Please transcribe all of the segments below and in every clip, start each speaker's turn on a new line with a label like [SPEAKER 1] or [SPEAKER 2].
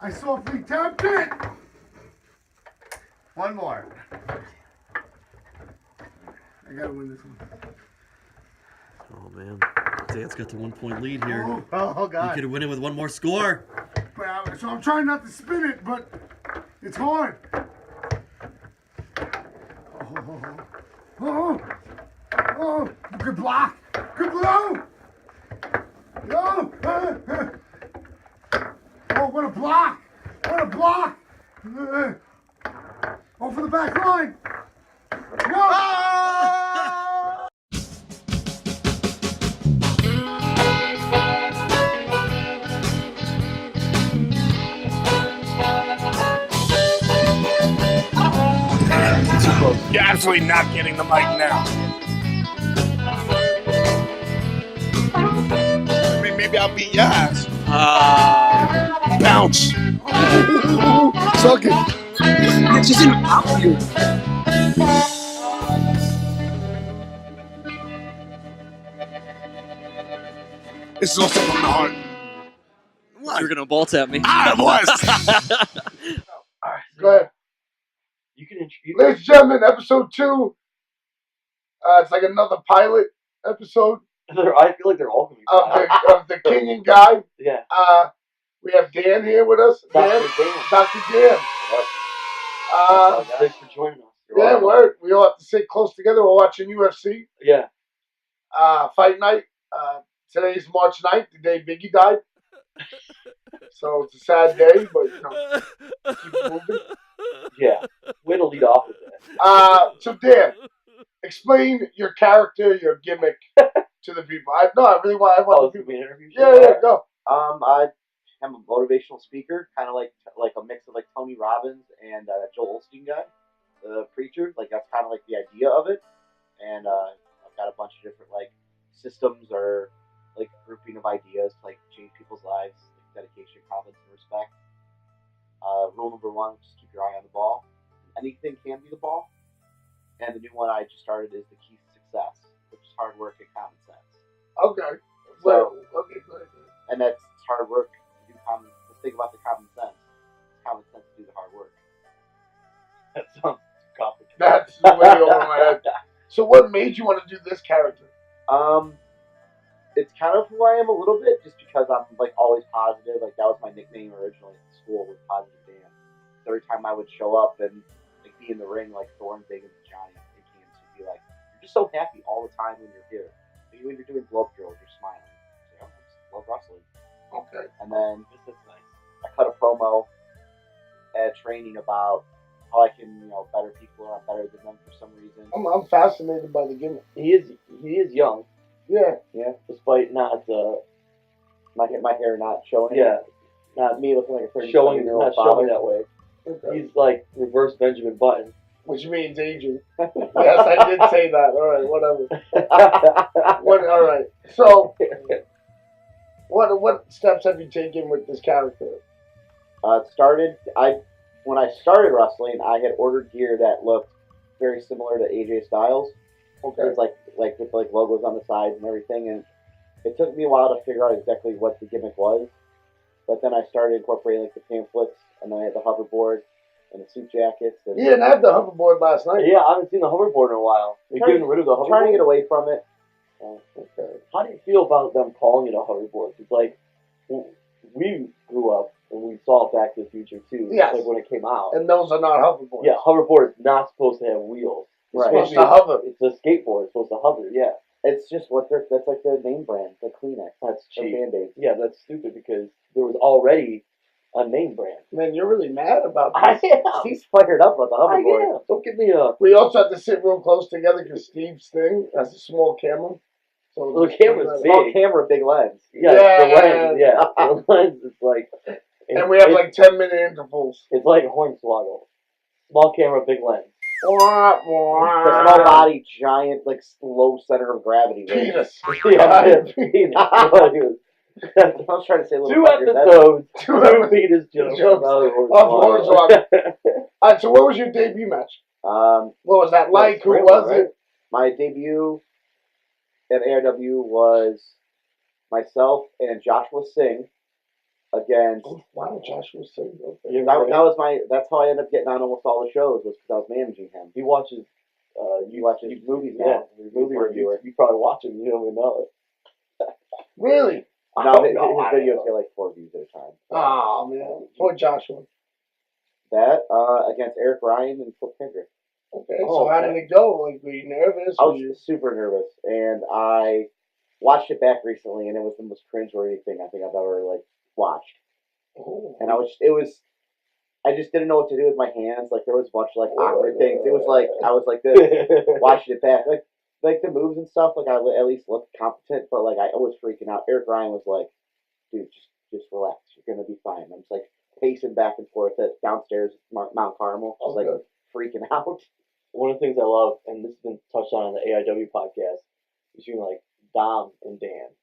[SPEAKER 1] I softly tapped it. One more. I gotta win this one.
[SPEAKER 2] Oh man, Dan's got the 1 point lead here.
[SPEAKER 1] Oh
[SPEAKER 2] You
[SPEAKER 1] God.
[SPEAKER 2] could win it with one more score.
[SPEAKER 1] So I'm trying not to spin it, but it's hard. Oh, good block. Good blow. Oh, oh, what a block. What a block. Oh, for the back line. No.
[SPEAKER 3] You're absolutely not getting the mic now. Maybe I'll beat your ass. Bounce.
[SPEAKER 1] Suck it.
[SPEAKER 3] It's just in you. This is also from the heart.
[SPEAKER 2] You're gonna bolt at me.
[SPEAKER 3] I was.
[SPEAKER 4] All right,
[SPEAKER 1] Go ahead.
[SPEAKER 4] you can introduce.
[SPEAKER 1] Ladies and gentlemen, episode 2. It's like another pilot episode
[SPEAKER 4] I feel like they're all going to be
[SPEAKER 1] of the King and Guy.
[SPEAKER 4] Yeah.
[SPEAKER 1] We have Dan here with us.
[SPEAKER 4] Dr. Dan.
[SPEAKER 1] Dr. Dan.
[SPEAKER 4] Thanks for joining us.
[SPEAKER 1] Yeah, we all have to sit close together. We're watching UFC
[SPEAKER 4] Yeah.
[SPEAKER 1] fight night. Today's March 9th, the day Biggie died. So it's a sad day, but keep moving.
[SPEAKER 4] Yeah. Way to lead off with that.
[SPEAKER 1] So Dan, explain your character, your gimmick to the people. I really want. I want
[SPEAKER 4] This
[SPEAKER 1] the
[SPEAKER 4] is
[SPEAKER 1] people.
[SPEAKER 4] an interview.
[SPEAKER 1] Yeah, go.
[SPEAKER 4] I am a motivational speaker, kind of like a mix of like Tony Robbins and Joel Osteen guy, the preacher. Like that's kind of like the idea of it. And I've got a bunch of different like systems or like grouping of ideas to like change people's lives, like dedication, confidence, and respect. Rule number 1: just keep your eye on the ball. Anything can be the ball. And the new one I just started is the key to success, which is hard work and common sense.
[SPEAKER 1] Okay.
[SPEAKER 4] So,
[SPEAKER 1] okay, good.
[SPEAKER 4] and that's hard work to do common. The thing about the common sense, it's common sense to do the hard work. That sounds complicated.
[SPEAKER 1] That's way over my head. So, what made you want to do this character?
[SPEAKER 4] It's kind of who I am a little bit, just because I'm like always positive. Like that was my nickname originally at school, was Positive Dan. So every time I would show up and like be in the ring, like Thorne, Big, and Johnny, they came to be like, "You're just so happy all the time when you're here. Like, when you're doing glove drills, you're smiling." So, I just love wrestling.
[SPEAKER 1] Okay.
[SPEAKER 4] And then this is nice. I cut a promo at training about how I can, better people or I'm better than them for some reason.
[SPEAKER 1] I'm fascinated by the gimmick.
[SPEAKER 4] He is young.
[SPEAKER 1] Yeah.
[SPEAKER 4] Yeah. Despite not my hair not showing. Yeah. Not me looking like a 37-year-old father. Showing that way.
[SPEAKER 1] Okay.
[SPEAKER 4] He's like reverse Benjamin Button.
[SPEAKER 1] Which means aging. Yes, I did say that. All right, whatever. All right. So, what steps have you taken with this character?
[SPEAKER 4] When I started wrestling, I had ordered gear that looked very similar to AJ Styles.
[SPEAKER 1] Okay.
[SPEAKER 4] It was like with like logos on the sides and everything, and it took me a while to figure out exactly what the gimmick was. But then I started incorporating like the pamphlets, and then I had the hoverboard and the suit jackets. And
[SPEAKER 1] You didn't have the hoverboard last night.
[SPEAKER 4] yeah, I haven't seen the hoverboard in a while. We're getting rid of the hoverboard. Trying to get away from it.
[SPEAKER 1] Okay.
[SPEAKER 4] How do you feel about them calling it a hoverboard? It's like we grew up and we saw Back to the Future too.
[SPEAKER 1] Yes.
[SPEAKER 4] Like when it came out.
[SPEAKER 1] And those are not hoverboards.
[SPEAKER 4] Yeah, hoverboard is not supposed to have wheels.
[SPEAKER 1] It's supposed to hover.
[SPEAKER 4] It's a skateboard. It's supposed to hover. Yeah. It's just that's like the name brand, the Kleenex. That's cheap. Band-Aids. Yeah, that's stupid because there was already a name brand.
[SPEAKER 1] Man, you're really mad about this.
[SPEAKER 4] I am. He's fired up about the hoverboard. Don't give me a...
[SPEAKER 1] We also have to sit real close together because Steve's thing has a small camera. So
[SPEAKER 4] the camera's big. Small camera, big lens. Yeah,
[SPEAKER 1] yeah.
[SPEAKER 4] The lens, yeah. The lens is like...
[SPEAKER 1] And we have like 10-minute intervals.
[SPEAKER 4] It's like Hornswoggle. Small camera, big lens.
[SPEAKER 1] The
[SPEAKER 4] small body, giant, like low center of gravity.
[SPEAKER 1] Penis.
[SPEAKER 4] Yeah, penis. I was trying to say a little 2 episodes. 2 penis jokes.
[SPEAKER 1] Alright, so what was your debut match? What was that like? Who was it?
[SPEAKER 4] My debut at ARW was myself and Joshua Singh against.
[SPEAKER 1] Oh, wow, Joshua said
[SPEAKER 4] That's how I ended up getting on almost all the shows was because I was managing him.
[SPEAKER 5] He watches.
[SPEAKER 4] You watch his movies
[SPEAKER 5] Yeah,
[SPEAKER 4] now. Movie reviewer.
[SPEAKER 5] You probably watch him. You don't even know it.
[SPEAKER 1] Really?
[SPEAKER 4] No, his videos get like 4 views at a time.
[SPEAKER 1] Oh man, poor Joshua.
[SPEAKER 4] That against Eric Ryan and Flip Kendrick.
[SPEAKER 1] Okay, so how did it go? Like, were you nervous?
[SPEAKER 4] I was super nervous, and I watched it back recently, and it was the most cringeworthy thing I think I've ever like watched.
[SPEAKER 1] Oh.
[SPEAKER 4] And I just didn't know what to do with my hands. Like there was a bunch of like awkward things. It was like I was like this, watching it back, like the moves and stuff. Like I at least looked competent, but like I was freaking out. Eric Ryan was like, "Dude, just relax. You're gonna be fine." I'm just like pacing back and forth at downstairs Mount Carmel, just like freaking out.
[SPEAKER 5] One of the things I love, and this has been touched on the AIW podcast, is between like Dom and Dan.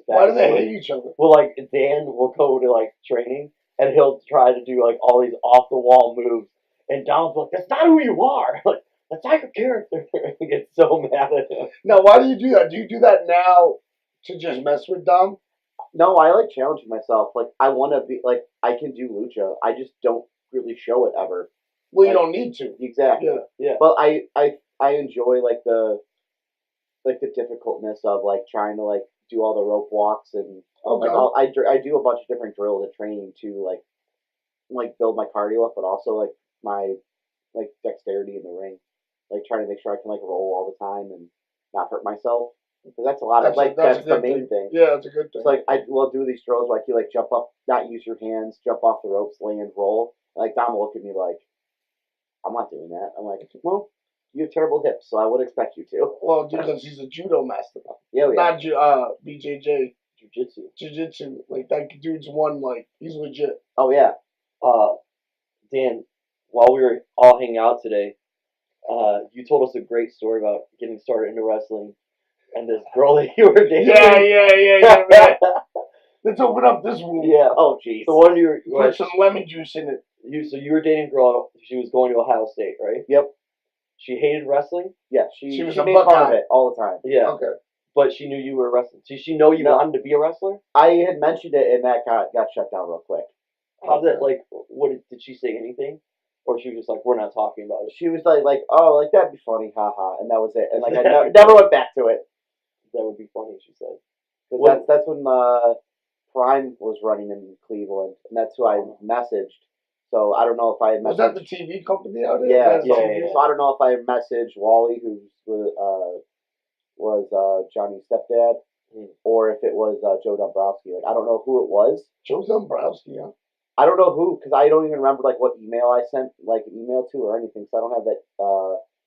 [SPEAKER 1] Why do they hate each other?
[SPEAKER 5] Well, like Dan will go to like training, and he'll try to do like all these off the wall moves, and Dom's like, "That's not who you are. Like that's not your character." He gets so mad at him.
[SPEAKER 1] Now, why do you do that? Do you do that now to just mess with Dom?
[SPEAKER 4] No, I like challenging myself. Like I want to be like I can do lucha. I just don't really show it ever.
[SPEAKER 1] Well, you don't need to.
[SPEAKER 4] Exactly.
[SPEAKER 5] Yeah.
[SPEAKER 4] But I enjoy like the difficultness of like trying to like do all the rope walks and like I do a bunch of different drills at training to like build my cardio up, but also like my like dexterity in the ring, like trying to make sure I can like roll all the time and not hurt myself. Because that's a lot of that's the main thing.
[SPEAKER 1] Yeah, that's a good thing.
[SPEAKER 4] So like I will do these drills where like you like jump up, not use your hands, jump off the ropes, land, roll. Like Dom will look at me like, I'm not doing that. I'm like, well, you have terrible hips, so I would expect you to.
[SPEAKER 1] Well, because he's a judo master.
[SPEAKER 4] Yeah.
[SPEAKER 1] Not BJJ. Jiu-jitsu. Like, that dude's he's legit.
[SPEAKER 4] Oh, yeah.
[SPEAKER 5] Dan, while we were all hanging out today, you told us a great story about getting started into wrestling and this girl that you were dating.
[SPEAKER 1] Yeah, man. Let's open up this room.
[SPEAKER 5] Yeah.
[SPEAKER 4] Oh, jeez.
[SPEAKER 5] So one of your...
[SPEAKER 1] Put some lemon juice in it.
[SPEAKER 5] So you were dating a girl, she was going to Ohio State, right?
[SPEAKER 4] Yep.
[SPEAKER 5] She hated wrestling?
[SPEAKER 4] Yeah, she
[SPEAKER 1] was
[SPEAKER 4] made fun of it all the time.
[SPEAKER 5] Yeah.
[SPEAKER 1] Okay.
[SPEAKER 5] But she knew you were a wrestler. Did she know you wanted to be a wrestler?
[SPEAKER 4] I had mentioned it, and that got shut down real quick.
[SPEAKER 5] How's that, like, did she say anything? Or she was just like, we're not talking about it?
[SPEAKER 4] She was like, oh, like, that'd be funny, haha, and that was it. And, like, I never went back to it.
[SPEAKER 5] That would be funny, she said.
[SPEAKER 4] Because that's when Prime was running in Cleveland, and that's who I messaged. So I don't know if I had messaged...
[SPEAKER 1] Was that the TV company out there?
[SPEAKER 4] Yeah. So I don't know if I messaged Wally, who was Johnny's stepdad, or if it was Joe Dombrowski. Like I don't know who it was.
[SPEAKER 1] Joe Dombrowski, yeah.
[SPEAKER 4] I don't know who, because I don't even remember like what email I sent like an email to or anything. So I don't have that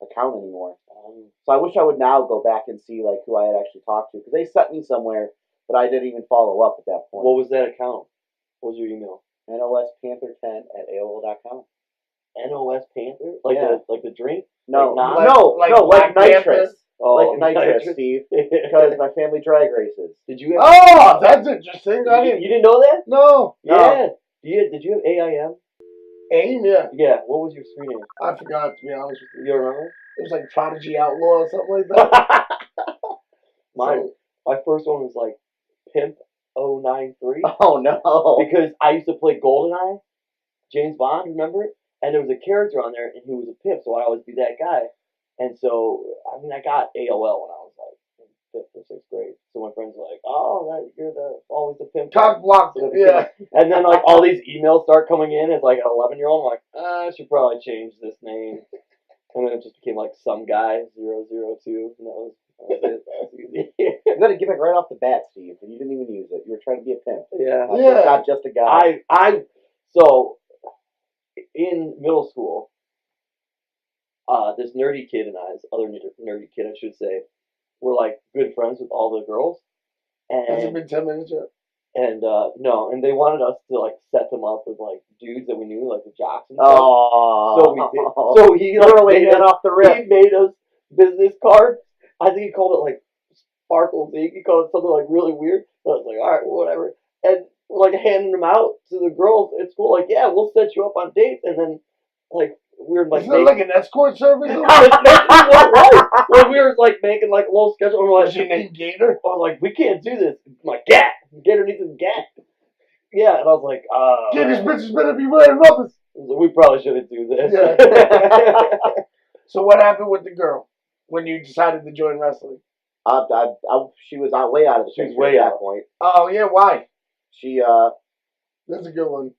[SPEAKER 4] account anymore. So I wish I would now go back and see like who I had actually talked to, because they sent me somewhere, but I didn't even follow up at that point.
[SPEAKER 5] What was that account? What was your email?
[SPEAKER 4] NOSPanther10@AOL.com.
[SPEAKER 5] NOS Panther? Like the drink?
[SPEAKER 4] No,
[SPEAKER 1] like
[SPEAKER 4] nitrous.
[SPEAKER 5] Oh,
[SPEAKER 4] like nitrous, Steve. Because my family drag races.
[SPEAKER 5] Did you have...
[SPEAKER 1] Oh, that's interesting.
[SPEAKER 5] You didn't know that?
[SPEAKER 1] No.
[SPEAKER 5] Yeah. Did you have AIM?
[SPEAKER 1] AIM, yeah.
[SPEAKER 5] Yeah. What was your screen name?
[SPEAKER 1] I forgot, to be honest with you.
[SPEAKER 5] You remember?
[SPEAKER 1] It was like Prodigy Outlaw or something like that.
[SPEAKER 5] My first one was like Pimp 093.
[SPEAKER 4] Oh no!
[SPEAKER 5] Because I used to play GoldenEye, James Bond, remember it? And there was a character on there, and he was a pimp, so I'd always be that guy. And so, I mean, I got AOL when I was like in 5th or 6th grade. So my friends were like, "Oh, you're always the pimp."
[SPEAKER 1] Cock blocked it, yeah.
[SPEAKER 5] And then like all these emails start coming in as like an 11-year-old. I'm like, I should probably change this name. And then it just became like some guy 002, and that was it. That was easy.
[SPEAKER 4] You got to give it right off the bat, Steve, and you didn't even use it. You were trying to be a pimp.
[SPEAKER 5] Yeah.
[SPEAKER 4] Not just a guy.
[SPEAKER 5] So in middle school, this nerdy kid and I, this other nerdy kid, I should say, were like good friends with all the girls.
[SPEAKER 1] Has it been 10 minutes yet?
[SPEAKER 5] And no, and they wanted us to like set them up with like dudes that we knew, like the jocks and stuff.
[SPEAKER 4] Oh,
[SPEAKER 5] so we did. So he like
[SPEAKER 4] off the rip.
[SPEAKER 5] He made us business cards. I think he called it like Sparkle Ink. He called it something like really weird. I was like, all right, whatever. And like handing them out to the girls at school, like, yeah, we'll set you up on dates, and then like we were like,
[SPEAKER 1] is it like an escort service?
[SPEAKER 5] Well, we were like making like a little schedule. And we're like,
[SPEAKER 1] was your name Gator?
[SPEAKER 5] I was like, we can't do this. I'm like, Gator needs his gat. Yeah, and I was like,
[SPEAKER 1] Yeah, these bitches better be wearing rubbers.
[SPEAKER 5] we probably shouldn't do this.
[SPEAKER 1] Yeah. So what happened with the girl when you decided to join wrestling?
[SPEAKER 4] She was way out of the
[SPEAKER 5] She was
[SPEAKER 4] picture
[SPEAKER 5] way
[SPEAKER 4] at
[SPEAKER 5] out.
[SPEAKER 4] that point.
[SPEAKER 1] Oh yeah, why?
[SPEAKER 4] She
[SPEAKER 1] That's a good one.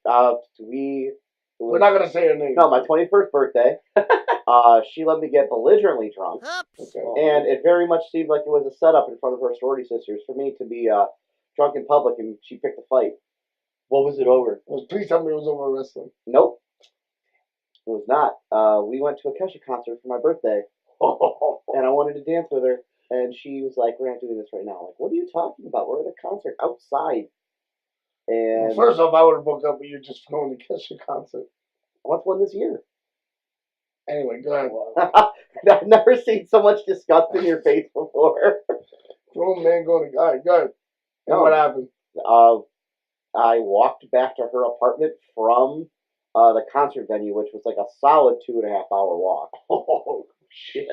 [SPEAKER 4] we're
[SPEAKER 1] We're not gonna say her name.
[SPEAKER 4] No, my 21st birthday. She let me get belligerently drunk,
[SPEAKER 1] Okay.
[SPEAKER 4] and it very much seemed like it was a setup in front of her sorority sisters for me to be drunk in public, and she picked a fight.
[SPEAKER 5] What was it over?
[SPEAKER 1] Please tell me it was over wrestling.
[SPEAKER 4] Nope, it was not. We went to a Kesha concert for my birthday, and I wanted to dance with her, and she was like, "We're not doing this right now." I'm like, what are you talking about? We're at a concert outside. And
[SPEAKER 1] Well, first off, I would have broke up with you just for going to catch a concert.
[SPEAKER 4] I went to one this year.
[SPEAKER 1] Anyway, go ahead.
[SPEAKER 4] I've never seen so much disgust in your face before.
[SPEAKER 1] Grown man going to. All right, go ahead. And what happened?
[SPEAKER 4] I walked back to her apartment from the concert venue, which was like a solid 2.5 hour walk.
[SPEAKER 5] Oh shit!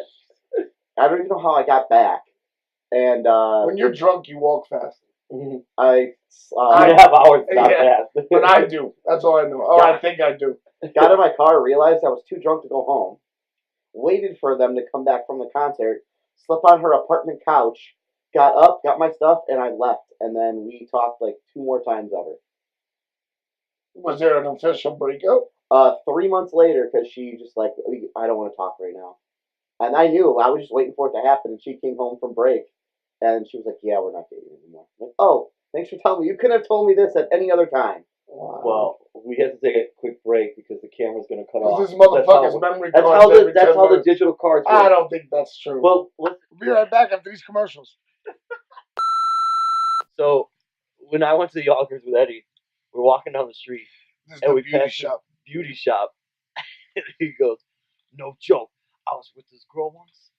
[SPEAKER 4] I don't even know how I got back. And
[SPEAKER 1] When you're drunk, you walk fast.
[SPEAKER 4] I
[SPEAKER 5] 2.5 hours, not
[SPEAKER 1] Yeah.
[SPEAKER 5] fast.
[SPEAKER 1] But I do. That's all I know. Oh, I think I do.
[SPEAKER 4] got in my car, realized I was too drunk to go home, waited for them to come back from the concert, slept on her apartment couch, got up, got my stuff, and I left. And then we talked like 2 more times ever.
[SPEAKER 1] Was there an official breakup?
[SPEAKER 4] 3 months later, because she just like, I don't want to talk right now. And I knew, I was just waiting for it to happen, and she came home from break, and she was like, yeah, we're not dating anymore. I'm like, oh, thanks for telling me. You couldn't have told me this at any other time.
[SPEAKER 1] Wow.
[SPEAKER 5] Well, we have to take a quick break because the camera's going to cut off.
[SPEAKER 1] This motherfucker's memory
[SPEAKER 5] That's
[SPEAKER 1] cards
[SPEAKER 5] how the
[SPEAKER 1] every 10
[SPEAKER 5] that's how the
[SPEAKER 1] minutes.
[SPEAKER 5] digital cards work.
[SPEAKER 1] I don't think that's true.
[SPEAKER 5] Well, let's,
[SPEAKER 1] We'll be right back after these commercials.
[SPEAKER 5] so when I went to the Yonkers with Eddie, we're walking down the street
[SPEAKER 1] This is
[SPEAKER 5] and
[SPEAKER 1] the
[SPEAKER 5] we
[SPEAKER 1] beauty
[SPEAKER 5] passed
[SPEAKER 1] shop.
[SPEAKER 5] this beauty shop, and he goes, "No joke, I was with this girl once,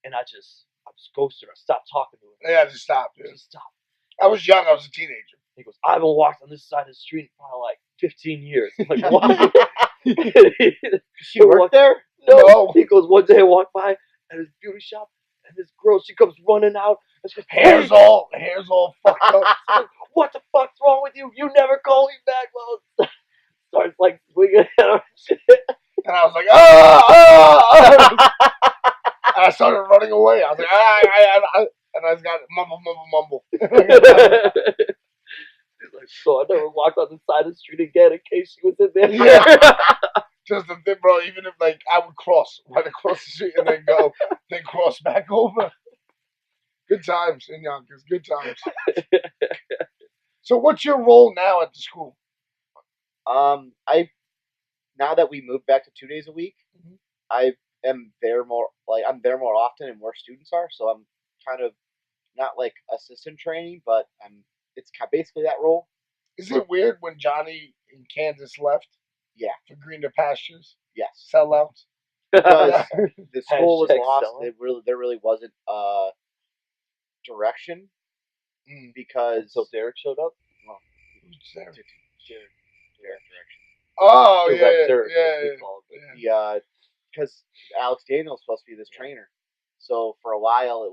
[SPEAKER 5] and I just ghosted her. I stopped talking to her.
[SPEAKER 1] Yeah, just stop, dude.
[SPEAKER 5] Just stopped."
[SPEAKER 1] I was young. I was a teenager.
[SPEAKER 5] He goes, "I haven't walked on this side of the street in probably like 15 years." I'm like, "What?"
[SPEAKER 4] She worked there?
[SPEAKER 5] No. He goes, "One day I walked by at his beauty shop, and this girl, she comes running out, and she goes,
[SPEAKER 1] Hair's all fucked up.
[SPEAKER 5] She's like, what the fuck's wrong with you? You never call me back." Well, starts like swinging at her and shit.
[SPEAKER 1] And I was like, ah! And I started running away. I was like, and I just got mumble.
[SPEAKER 5] He's like, "So I never walked on the side of the street again in case she was in there."
[SPEAKER 1] Yeah. Just the thing, bro. Even if like I would cross right across the street and then go, then cross back over. Good times in Yonkers. Good times. So, what's your role now at the school?
[SPEAKER 4] Now that we moved back to 2 days a week, I am there more. Like I'm there more often, and more students are. So I'm kind of not like assistant training, but it's basically that role.
[SPEAKER 1] Is it weird when Johnny in Kansas left?
[SPEAKER 4] Yeah.
[SPEAKER 1] For greener pastures.
[SPEAKER 4] Yes.
[SPEAKER 1] Sellouts.
[SPEAKER 4] Because the school was
[SPEAKER 5] Hashtag
[SPEAKER 4] lost.
[SPEAKER 5] sellout.
[SPEAKER 4] There really wasn't direction. Because
[SPEAKER 5] So Derek showed up.
[SPEAKER 4] well,
[SPEAKER 1] Derek.
[SPEAKER 4] direction.
[SPEAKER 1] Oh
[SPEAKER 5] It was like Derek,
[SPEAKER 1] yeah.
[SPEAKER 4] Because Alex Daniel was supposed to be this trainer, so for a while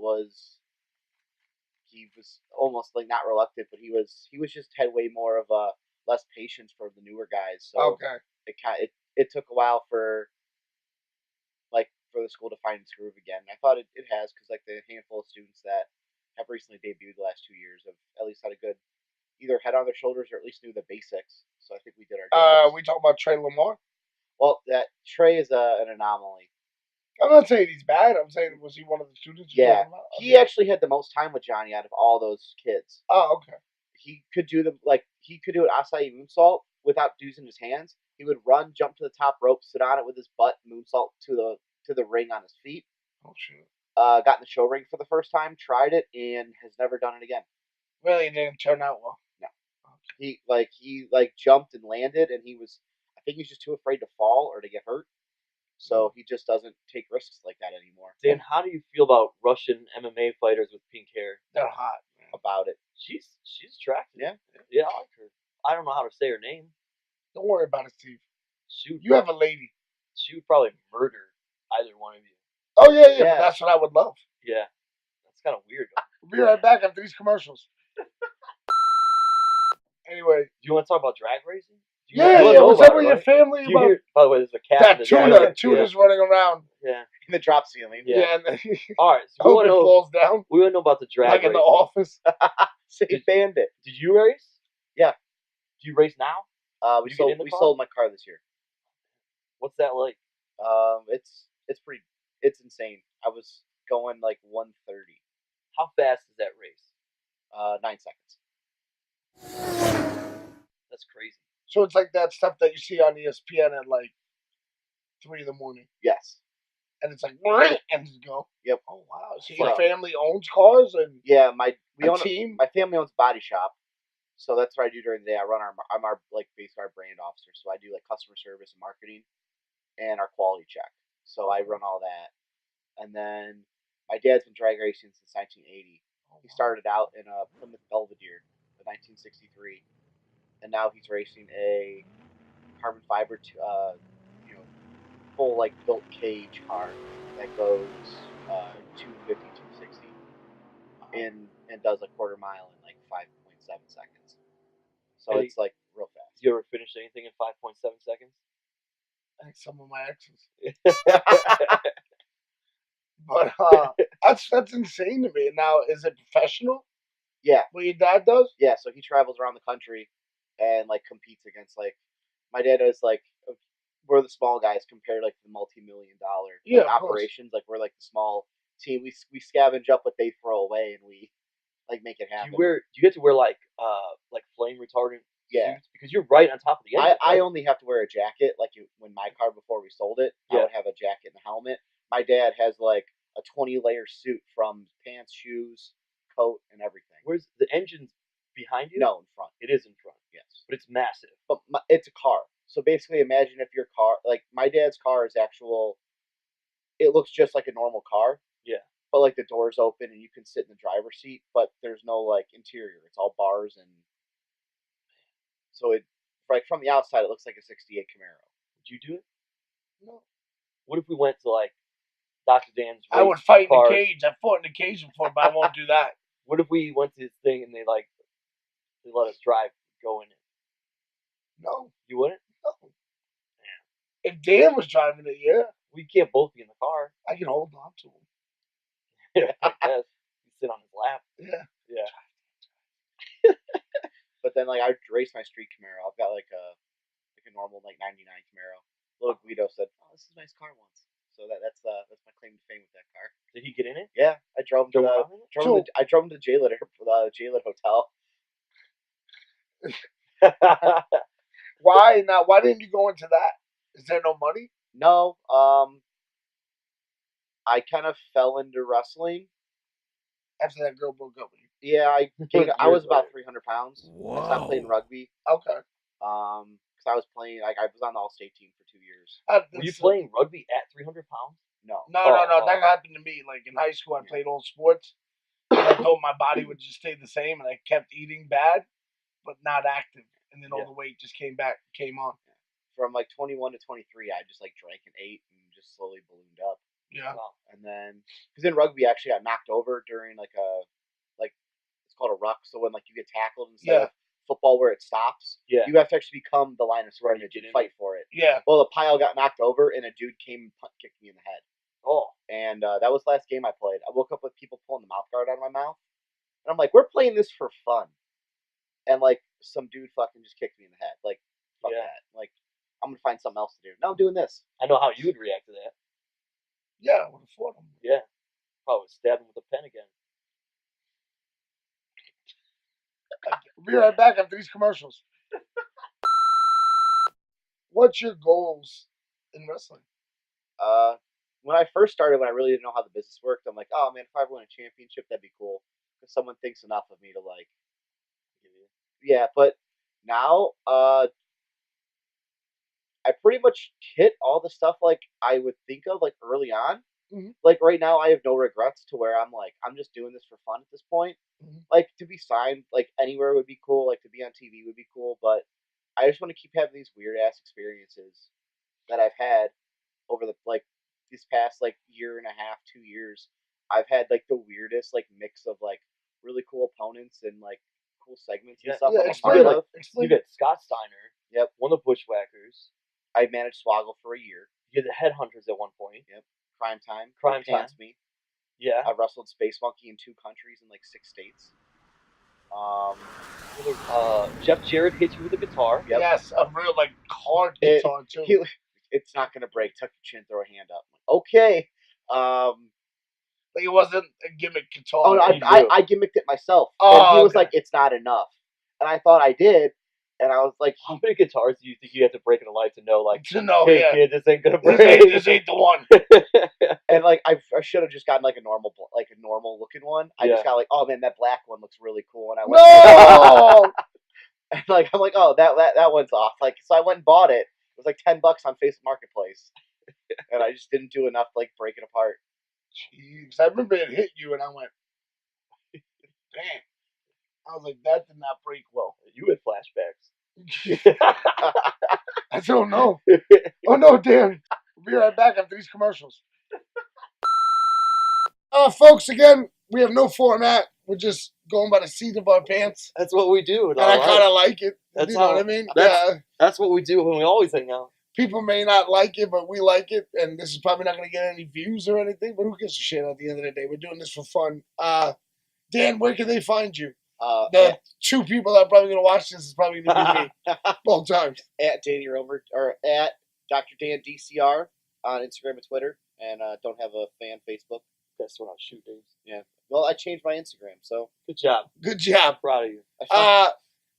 [SPEAKER 4] he was almost like not reluctant, but he was just had way more of a less patience for the newer guys. So
[SPEAKER 1] Okay.
[SPEAKER 4] it took a while for the school to find its groove again. And I thought it has, because like the handful of students that have recently debuted the last 2 years have at least had a good either head on their shoulders or at least knew the basics. So I think we did our jobs.
[SPEAKER 1] We talk about Trey Lamar.
[SPEAKER 4] Well, that Trey is an anomaly.
[SPEAKER 1] I'm not saying he's bad. I'm saying, was he one of the students?
[SPEAKER 4] Yeah, he
[SPEAKER 1] Okay.
[SPEAKER 4] actually had the most time with Johnny out of all those kids.
[SPEAKER 1] Oh, okay.
[SPEAKER 4] He could do an acai moonsault without using his hands. He would run, jump to the top rope, sit on it with his butt, moonsault to the ring on his feet.
[SPEAKER 1] Oh shit.
[SPEAKER 4] Got in the show ring for the first time, tried it, and has never done it again.
[SPEAKER 1] Really didn't turn out well.
[SPEAKER 4] No. He jumped and landed, and I think he's just too afraid to fall or to get hurt. So he just doesn't take risks like that anymore.
[SPEAKER 5] Dan, how do you feel about Russian MMA fighters with pink hair?
[SPEAKER 1] They're hot.
[SPEAKER 4] About it.
[SPEAKER 5] She's attractive.
[SPEAKER 4] Yeah.
[SPEAKER 5] Yeah, I like her. I don't know how to say her name.
[SPEAKER 1] Don't worry about it, Steve.
[SPEAKER 5] She
[SPEAKER 1] You have a lady.
[SPEAKER 5] would probably murder either one of you.
[SPEAKER 1] Oh yeah.
[SPEAKER 4] Yeah.
[SPEAKER 1] But that's what I would love.
[SPEAKER 5] Yeah. That's kind of weird.
[SPEAKER 1] We'll be right back after these commercials. Anyway,
[SPEAKER 5] Do you want to talk about drag racing? You
[SPEAKER 1] yeah,
[SPEAKER 5] wanna
[SPEAKER 1] yeah.
[SPEAKER 5] know
[SPEAKER 1] What's
[SPEAKER 5] about
[SPEAKER 1] up
[SPEAKER 5] it,
[SPEAKER 1] with your
[SPEAKER 5] right?
[SPEAKER 1] family?
[SPEAKER 5] Do you
[SPEAKER 1] About
[SPEAKER 5] hear? By the way, there's a cat.
[SPEAKER 1] that
[SPEAKER 5] in the drag
[SPEAKER 1] tuna?
[SPEAKER 5] race.
[SPEAKER 1] Tuna's running around.
[SPEAKER 5] Yeah.
[SPEAKER 4] In the drop ceiling.
[SPEAKER 5] Yeah.
[SPEAKER 1] Yeah, and then
[SPEAKER 5] All right. So
[SPEAKER 1] I hope it falls down
[SPEAKER 5] we want to know about the drag
[SPEAKER 1] like in the
[SPEAKER 5] racing.
[SPEAKER 1] office.
[SPEAKER 4] Say Bandit.
[SPEAKER 5] Did you race?
[SPEAKER 4] Yeah.
[SPEAKER 5] Do you race now?
[SPEAKER 4] We
[SPEAKER 5] You get in the
[SPEAKER 4] we
[SPEAKER 5] car?
[SPEAKER 4] sold my car this year.
[SPEAKER 5] What's that like?
[SPEAKER 4] It's pretty. It's insane. I was going like 130.
[SPEAKER 5] How fast is that race?
[SPEAKER 4] 9 seconds.
[SPEAKER 5] That's crazy.
[SPEAKER 1] So it's like that stuff that you see on ESPN at like 3 in the morning,
[SPEAKER 4] Yes.
[SPEAKER 1] and it's like and just go.
[SPEAKER 4] Yep.
[SPEAKER 1] Oh wow! So
[SPEAKER 4] Wow.
[SPEAKER 1] your family owns cars and
[SPEAKER 4] Yeah,
[SPEAKER 1] we own a team.
[SPEAKER 4] My family owns a body shop, so that's what I do during the day. I'm our like basically our brand officer, so I do like customer service and marketing, and our quality check. So I run all that, and then my dad's been drag racing since 1980. He started out in a Plymouth Belvedere, in 1963, and now he's racing a carbon fiber, full like built cage car that goes 250, 260, and does a quarter mile in like 5.7 seconds. So
[SPEAKER 5] Hey,
[SPEAKER 4] it's like real fast.
[SPEAKER 5] You ever finish anything in 5.7 seconds?
[SPEAKER 1] I think some of my exes. But that's insane to me. Now, is it professional?
[SPEAKER 4] Yeah,
[SPEAKER 1] What your dad does?
[SPEAKER 4] yeah. So he travels around the country and like competes against like my dad is like we're the small guys compared to like the multi-million-dollar
[SPEAKER 1] Yeah, of course.
[SPEAKER 4] operations. Like we're like the small team. We scavenge up what they throw away and we like make it
[SPEAKER 5] Do
[SPEAKER 4] happen.
[SPEAKER 5] you get to wear like flame retardant
[SPEAKER 4] Yeah.
[SPEAKER 5] suits? Because you're right on top of the engine.
[SPEAKER 4] I only have to wear a jacket. Like when my car before we sold it, I
[SPEAKER 5] Yeah.
[SPEAKER 4] would have a jacket and a helmet. My dad has like a 20-layer suit from pants, shoes, coat, and everything.
[SPEAKER 5] Where's the engine's behind you?
[SPEAKER 4] No, in front.
[SPEAKER 5] It is in front.
[SPEAKER 4] Yes,
[SPEAKER 5] But it's massive.
[SPEAKER 4] but it's a car. So basically, imagine if your car, like my dad's car, is actual. It looks just like a normal car.
[SPEAKER 5] Yeah.
[SPEAKER 4] But like the doors open and you can sit in the driver's seat, but there's no like interior. It's all bars and. So it, like from the outside, it looks like a '68 Camaro.
[SPEAKER 5] Would you do it?
[SPEAKER 1] No.
[SPEAKER 5] What if we went to like Dr. Dan's
[SPEAKER 1] I would
[SPEAKER 5] race
[SPEAKER 1] fight in
[SPEAKER 5] cars?
[SPEAKER 1] the cage. I fought in the cage before, but I won't do that.
[SPEAKER 5] What if we went to this thing and they let us drive, go in it?
[SPEAKER 1] No.
[SPEAKER 5] You wouldn't?
[SPEAKER 1] No. If Dan was driving it, yeah,
[SPEAKER 5] We can't both be in the car.
[SPEAKER 1] I can hold on to him.
[SPEAKER 5] I guess. You sit on his lap.
[SPEAKER 1] Yeah.
[SPEAKER 5] Yeah.
[SPEAKER 4] But then like I race my street Camaro. I've got like a normal like '99 Camaro. Little Guido said, "Oh, this is a nice car once." So that's my claim to fame with that car.
[SPEAKER 5] Did he get in it?
[SPEAKER 4] Yeah, I drove him to
[SPEAKER 5] Drove
[SPEAKER 4] the
[SPEAKER 5] around in it?
[SPEAKER 4] I drove him to Jaylit Jaylit Hotel.
[SPEAKER 1] Why now? Why didn't you go into that? Is there no money?
[SPEAKER 4] No, I kind of fell into wrestling.
[SPEAKER 1] After that girl broke up with you.
[SPEAKER 4] Yeah, I was about 300 pounds. I stopped playing
[SPEAKER 2] Whoa.
[SPEAKER 4] rugby.
[SPEAKER 1] Okay.
[SPEAKER 4] Because I was playing like I was on the All-State team for 2 years.
[SPEAKER 5] Were you playing rugby at 300 pounds?
[SPEAKER 4] No.
[SPEAKER 1] No. That happened to me. Like in high school, I played all sports. And I thought my body would just stay the same, and I kept eating bad, but not active. And then all the weight just came on.
[SPEAKER 4] From like 21 to 23, I just like drank and ate and just slowly ballooned up.
[SPEAKER 1] Yeah.
[SPEAKER 5] Wow.
[SPEAKER 4] And then, because in rugby, I actually got knocked over during it's called a ruck. So when like you get tackled instead of football where it stops,
[SPEAKER 5] Yeah.
[SPEAKER 4] you have to actually become the line of scrimmage
[SPEAKER 5] get
[SPEAKER 4] and
[SPEAKER 5] in
[SPEAKER 4] fight for it.
[SPEAKER 1] Yeah.
[SPEAKER 4] Well, the pile got knocked over and a dude came and kicked me in the head.
[SPEAKER 5] Oh.
[SPEAKER 4] And that was the last game I played. I woke up with people pulling the mouth guard out of my mouth. And I'm like, we're playing this for fun. And like some dude fucking just kicked me in the head. Like, fuck that. Like, I'm going to find something else to do. No, I'm doing this.
[SPEAKER 5] I know how you would react to that.
[SPEAKER 1] Yeah, I would have fought him.
[SPEAKER 5] Yeah. Probably stab him with a pen again.
[SPEAKER 1] We'll be right back after these commercials. What's your goals in wrestling?
[SPEAKER 4] When I first started, when I really didn't know how the business worked, I'm like, oh man, if I ever win a championship, that'd be cool. Because someone thinks enough of me to like, yeah. But now, I pretty much hit all the stuff like I would think of like early on.
[SPEAKER 1] Mhm.
[SPEAKER 4] Like right now, I have no regrets to where I'm like, I'm just doing this for fun at this point.
[SPEAKER 1] Mhm.
[SPEAKER 4] Like to be signed like anywhere would be cool. Like to be on TV would be cool. But I just want to keep having these weird ass experiences that I've had over the like this past like year and a half, 2 years. I've had like the weirdest like mix of like really cool opponents and like cool segments
[SPEAKER 5] Yeah.
[SPEAKER 4] and stuff.
[SPEAKER 1] Yeah,
[SPEAKER 4] I'm a
[SPEAKER 1] explain
[SPEAKER 4] part
[SPEAKER 1] it.
[SPEAKER 4] of.
[SPEAKER 5] You
[SPEAKER 1] Explain.
[SPEAKER 5] get Scott Steiner.
[SPEAKER 4] Yep.
[SPEAKER 5] One of the Bushwhackers.
[SPEAKER 4] I managed Swaggle for a year.
[SPEAKER 5] You get the Headhunters at one point.
[SPEAKER 4] Yep. Crime Time.
[SPEAKER 5] Crime
[SPEAKER 4] They pants
[SPEAKER 5] Time.
[SPEAKER 4] Me.
[SPEAKER 5] Yeah.
[SPEAKER 4] I wrestled Space Monkey in 2 countries in like 6 states.
[SPEAKER 5] Jeff Jarrett hits you with a guitar.
[SPEAKER 4] Yep.
[SPEAKER 1] Yes, a real like hard
[SPEAKER 4] It-
[SPEAKER 1] guitar too.
[SPEAKER 4] It's not gonna break. Tuck your chin, throw a hand up. Okay.
[SPEAKER 1] Like it wasn't a gimmick guitar.
[SPEAKER 4] Oh, no,
[SPEAKER 5] you
[SPEAKER 4] I gimmicked it myself.
[SPEAKER 1] Oh,
[SPEAKER 4] and he was
[SPEAKER 1] okay.
[SPEAKER 4] like, "It's not enough," and I thought I did, and I was like,
[SPEAKER 5] How many guitars do you think you have to break in a life to know, like,
[SPEAKER 1] to know,
[SPEAKER 5] hey,
[SPEAKER 1] yeah,
[SPEAKER 5] kid, this ain't gonna break?
[SPEAKER 1] this ain't the one.
[SPEAKER 4] and like I should have just gotten like a normal looking one. I
[SPEAKER 5] Yeah.
[SPEAKER 4] just got like, oh man, that black one looks really cool, and I went,
[SPEAKER 1] No.
[SPEAKER 4] and like I'm like, oh that one's off. Like so, I went and bought it. It was like $10 on Facebook Marketplace, and I just didn't do enough to, like, break it apart.
[SPEAKER 1] Jeez, I remember it hit you, and I went, damn. I was like, that did not break well.
[SPEAKER 5] You had flashbacks.
[SPEAKER 1] I don't know. Oh no, Dan. We'll be right back after these commercials. Folks, again, we have no format. We're just going by the seat of our pants,
[SPEAKER 5] That's what we do.
[SPEAKER 1] and I kind of like it.
[SPEAKER 5] That's
[SPEAKER 1] you know
[SPEAKER 5] how-
[SPEAKER 1] what I mean?
[SPEAKER 5] that's-
[SPEAKER 1] Yeah.
[SPEAKER 5] That's what we do when we always hang out.
[SPEAKER 1] People may not like it, but we like it, and this is probably not going to get any views or anything. But who gives a shit? At the end of the day, we're doing this for fun. Dan, where can they find you? The 2 people that are probably going to watch this is probably going to be me. Both times.
[SPEAKER 4] At Danny Romer or at Dr. Dan DCR on Instagram and Twitter, and don't have a fan Facebook.
[SPEAKER 5] That's what I'll shoot, Dave.
[SPEAKER 4] Yeah. Well, I changed my Instagram, so
[SPEAKER 5] Good job.
[SPEAKER 1] Good job.
[SPEAKER 5] Proud of you.
[SPEAKER 4] I found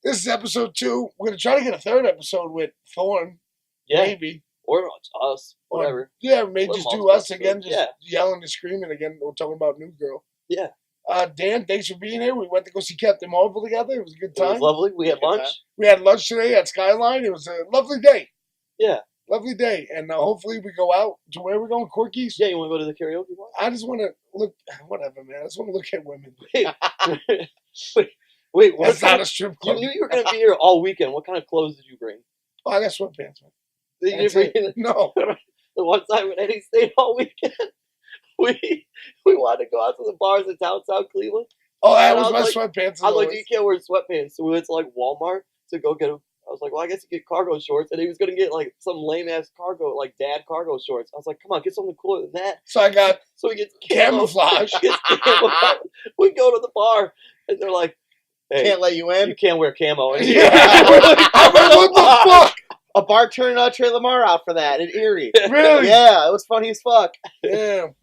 [SPEAKER 1] This is episode 2. We're going to try to get a 3rd episode with Thorn.
[SPEAKER 5] Yeah.
[SPEAKER 1] Maybe.
[SPEAKER 5] Or us. Whatever.
[SPEAKER 1] Yeah, we may
[SPEAKER 5] Or
[SPEAKER 1] just do
[SPEAKER 5] multiple
[SPEAKER 1] us again,
[SPEAKER 5] episodes.
[SPEAKER 1] just yelling and screaming again. We're talking about New Girl.
[SPEAKER 5] Yeah.
[SPEAKER 1] Dan, thanks for being here. We went to go see Captain Marvel together. It was a good
[SPEAKER 5] It was
[SPEAKER 1] time.
[SPEAKER 5] lovely. We had
[SPEAKER 4] Good
[SPEAKER 5] lunch.
[SPEAKER 4] time.
[SPEAKER 1] We had lunch today at Skyline. It was a lovely day.
[SPEAKER 5] Yeah.
[SPEAKER 1] Lovely day. And hopefully we go out to where we're going, Corky's.
[SPEAKER 5] Yeah, you want to go to the karaoke bar?
[SPEAKER 1] I just want to look, whatever, man. I just want to look at women.
[SPEAKER 5] Wait, what
[SPEAKER 1] That's
[SPEAKER 5] kind
[SPEAKER 1] not
[SPEAKER 5] of,
[SPEAKER 1] a strip
[SPEAKER 5] you
[SPEAKER 1] club.
[SPEAKER 5] knew you were going to be here all weekend. What kind of clothes did you bring?
[SPEAKER 1] Oh, I got sweatpants, man.
[SPEAKER 5] Did you
[SPEAKER 1] That's
[SPEAKER 5] bring
[SPEAKER 1] it. No.
[SPEAKER 5] the one time when Eddie stayed all weekend? We wanted to go out to the bars in downtown Cleveland.
[SPEAKER 1] Oh, that
[SPEAKER 5] And
[SPEAKER 1] was
[SPEAKER 5] I
[SPEAKER 1] my
[SPEAKER 5] was
[SPEAKER 1] sweatpants.
[SPEAKER 5] I was like,
[SPEAKER 1] always.
[SPEAKER 5] you can't wear sweatpants. So we went to like Walmart to go get them. I was like, well, I guess you get cargo shorts. And he was going to get like some lame ass cargo, like dad cargo shorts. I was like, come on, get something cooler than that.
[SPEAKER 1] So I got
[SPEAKER 5] So we get
[SPEAKER 1] camouflage.
[SPEAKER 5] We go to the bar and they're like, hey,
[SPEAKER 4] can't let you in.
[SPEAKER 5] you can't wear camo. And
[SPEAKER 1] Yeah. I'm like, what the fuck?
[SPEAKER 4] A bar turned Trey Lamar out for that in Erie.
[SPEAKER 1] Really?
[SPEAKER 4] Yeah, it was funny as fuck.
[SPEAKER 1] Damn.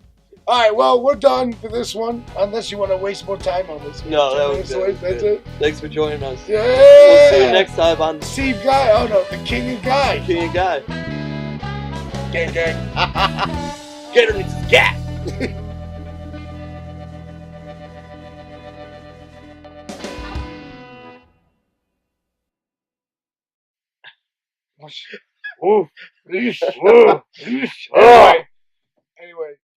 [SPEAKER 1] All right, well, we're done for this one. Unless you want to waste more time on this.
[SPEAKER 5] No, that was good.
[SPEAKER 1] That's it.
[SPEAKER 5] Thanks for joining us.
[SPEAKER 1] Yeah.
[SPEAKER 5] We'll see you next time on
[SPEAKER 1] Steve Guy. Oh, no, the King and Guy.
[SPEAKER 5] King and Guy.
[SPEAKER 1] Gang, gang.
[SPEAKER 5] Get her into gas.
[SPEAKER 1] Ooh. All right.